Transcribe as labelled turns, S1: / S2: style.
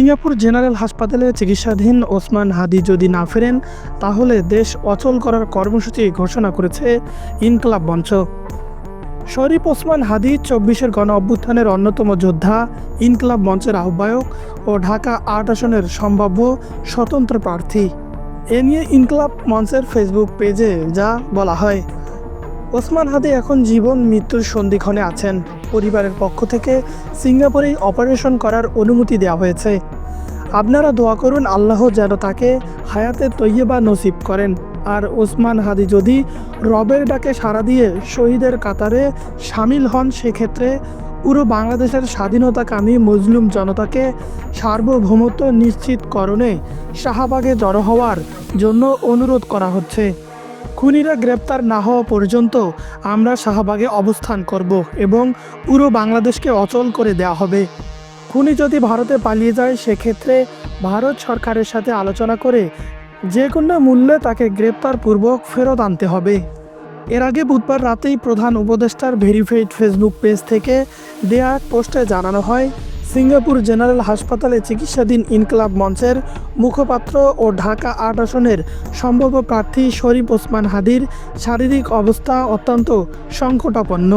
S1: Singapore general হাসপাতালে চিকিৎসাধীন ওসমান হাদি যদি না ফেরেন তাহলে দেশ অচল করার কর্মসূচি ঘোষণা করেছে ইনকলাব মঞ্চ। শরীফ ওসমান হাদি ২৪-এর গণ অভ্যুত্থানের অন্যতম যোদ্ধা, ইনকলাব মঞ্চের আহ্বায়ক ও ঢাকা ৮ আসনের সম্ভাব্য স্বতন্ত্র প্রার্থী। এ নিয়ে ইনকলাব মঞ্চের ফেসবুক পেজে যা বলা হয়, ওসমান হাদি এখন জীবন মৃত্যুর সন্ধিক্ষণে আছেন। পরিবারের পক্ষ থেকে সিঙ্গাপুরেই অপারেশন করার অনুমতি দেওয়া হয়েছে। আপনারা দোয়া করুন আল্লাহ যেন তাকে হায়াতে তৈয়বা নসিব করেন। আর ওসমান হাদি যদি রবের ডাকে সাড়া দিয়ে শহীদের কাতারে সামিল হন, সেক্ষেত্রে পুরো বাংলাদেশের স্বাধীনতাকামী মজলুম জনতাকে সার্বভৌমত্ব নিশ্চিতকরণে শাহবাগে জড়ো হওয়ার জন্য অনুরোধ করা হচ্ছে। খুনিরা গ্রেপ্তার না হওয়া পর্যন্ত আমরা শাহবাগে অবস্থান করব এবং পুরো বাংলাদেশকে অচল করে দেওয়া হবে। খুনি যদি ভারতে পালিয়ে যায়, সেক্ষেত্রে ভারত সরকারের সাথে আলোচনা করে যে কোনো মূল্যে তাকে গ্রেপ্তারপূর্বক ফেরত আনতে হবে। এর আগে বুধবার রাতেই প্রধান উপদেষ্টার ভেরিফাইড ফেসবুক পেজ থেকে দেয়া পোস্টে জানানো হয়, সিঙ্গাপুর জেনারেল হাসপাতালে চিকিৎসাধীন ইনকলাব মঞ্চের মুখপাত্র ও ঢাকা ৮ আসনের সম্ভাব্য প্রার্থী শরীফ ওসমান হাদির শারীরিক অবস্থা অত্যন্ত সংকটাপন্ন।